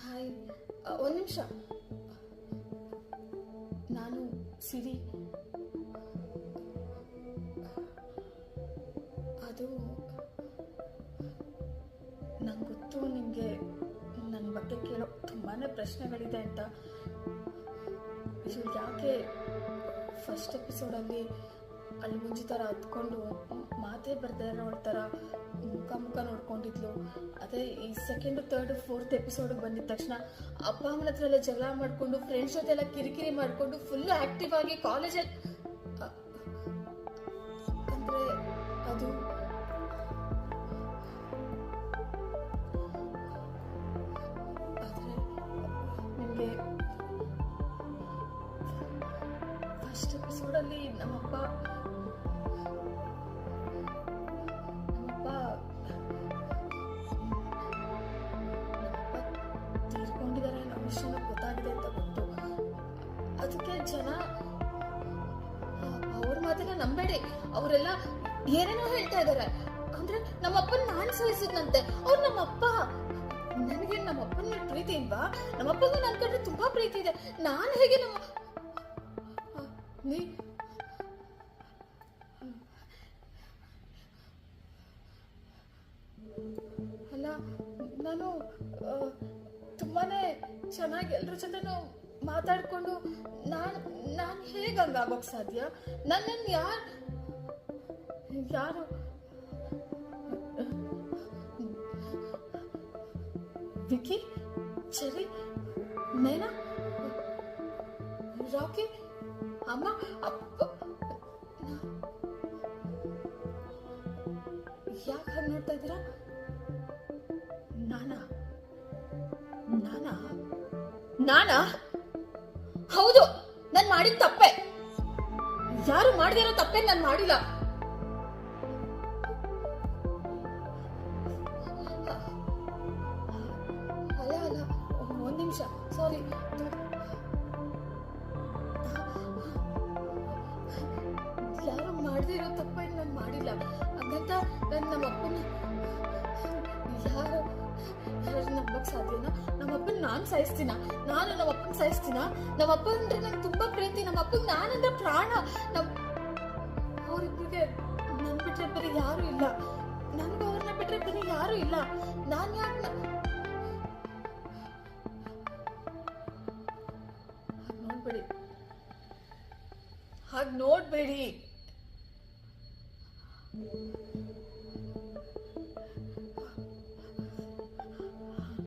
Hi, ಒಂದು ನಿಮಿಷ. ನಾನು ಸಿರಿ. ಅದು ನಂಗೆ ಗೊತ್ತು ನಿಮಗೆ ನನ್ನ ಬಗ್ಗೆ ಕೇಳೋ ತುಂಬಾ ಪ್ರಶ್ನೆಗಳಿದೆ ಅಂತ. ಇದು ಯಾಕೆ ಫಸ್ಟ್ ಎಪಿಸೋಡಲ್ಲಿ ಅಲ್ಲಿ ಮುಂಚೆ ಥರ ಹತ್ಕೊಂಡು ಮಾತೇ ಬರ್ದೇ ಇರೋಳ ಥರ ಮುಖ ನೋಡ್ಕೊಂಡಿದ್ಲು. ಅದೇ ಈ ಸೆಕೆಂಡು ಥರ್ಡ್ ಫೋರ್ತ್ ಎಪಿಸೋಡಿಗೆ ಬಂದಿದ ತಕ್ಷಣ ಅಪ್ಪ ಅಮ್ಮನ ಹತ್ರ ಎಲ್ಲ ಜಗಳ ಮಾಡಿಕೊಂಡು ಫ್ರೆಂಡ್ಸ್ ಜೊತೆ ಎಲ್ಲ ಕಿರಿಕಿರಿ ಮಾಡಿಕೊಂಡು ಫುಲ್ ಆಕ್ಟಿವ್ ಆಗಿ ಕಾಲೇಜಲ್ಲಿ ಅಂದರೆ ಅದು ಆದರೆ ನಿಮಗೆ ಫಸ್ಟ್ ಎಪಿಸೋಡಲ್ಲಿ ನಮ್ಮಪ್ಪ ತೀರ್ಕೊಂಡಿದ್ದಾರೆ ಅನ್ನೋ ವಿಷಯನ ಗೊತ್ತಾಗಿದೆ ಅಂತ ಗೊತ್ತು. ಅದಕ್ಕೆ ಜನ ಅವ್ರ ಮಾತನ್ನ ನಂಬೇಡಿ. ಅವರೆಲ್ಲ ಏನೇನೋ ಹೇಳ್ತಾ ಇದ್ದಾರೆ. ಅಂದ್ರೆ ನಮ್ಮಪ್ಪನ ನಾನ್ ಸಾಯಿಸಿದ್ನಂತೆ. ಅವ್ರು ನಮ್ಮಪ್ಪ. ನನಗೆ ನಮ್ಮಪ್ಪನ ಮೇಲೆ ಪ್ರೀತಿ ಇಲ್ವಾ? ನಮ್ಮಪ್ಪಗೆ ನನ್ನ ಕಂಡ್ರೆ ತುಂಬಾ ಪ್ರೀತಿ ಇದೆ. ನಾನು ಹೇಗೆ ಅಲ್ಲ, ನಾನು ತುಂಬಾನೇ ಚೆನ್ನಾಗಿ ಎಲ್ರ ಜೊತೆನೂ ಮಾತಾಡ್ಕೊಂಡು ನಾನು ಹೇಗೆ ಹಂಗಾಗೋಕ್ ಸಾಧ್ಯ? ನನ್ನನ್ನು ಯಾರು ವಿಕಿ, ಚೆರಿ, ನೇನಾ, ರಾಕಿ, ಅಮ್ಮ, ಅಪ್ಪ ಯಾಕೆ ಹಾಗೆ ನೋಡ್ತಾ ಇದ್ದೀರಾ? ನಾನಾ? ಹೌದು, ನಾನು ಮಾಡಿದ ತಪ್ಪೆ. ಯಾರು ಮಾಡದಿರೋ ತಪ್ಪೇ ನಾನು ಮಾಡಿಲ್ಲ. ಅಲ್ಲ, ಒಂದ್ ನಿಮಿಷ, ಸಾರಿ. ಯಾರು ಮಾಡದಿರೋ ತಪ್ಪೇ ನಾನು ಮಾಡಿಲ್ಲ. ಹಾಗಂತ ನಮ್ಮಪ್ಪನ ಯಾರು ನಂಬಕ್ ಸಾಧ್ಯನಾ? ನಮ್ಮಪ್ಪನ ನಾನು ಸಾಯಿಸ್ತೀನ? ನಾನು ನಮ್ಮಪ್ಪನ ಸಾಯಿಸ್ತೀನ? ನಮ್ಮಪ್ಪ ಅಂದ್ರೆ ನಂಗೆ ತುಂಬಾ ಪ್ರೀತಿ. ನಮ್ಮಪ್ಪಗೆ ನಾನಂದ್ರೆ ಪ್ರಾಣ. ಅವರಿಬ್ಬರಿಗೆ ನನ್ ಬಿಟ್ರೆ ಬರೀ ಯಾರು ಇಲ್ಲ. ನನ್ಗೂ ಅವ್ರನ್ನ ಬಿಟ್ರೆ ಬರೀ ಯಾರು ಇಲ್ಲ. ನಾನು ಯಾಕೆ ಹಾಗೆ ನೋಡ್ಬೇಡಿ.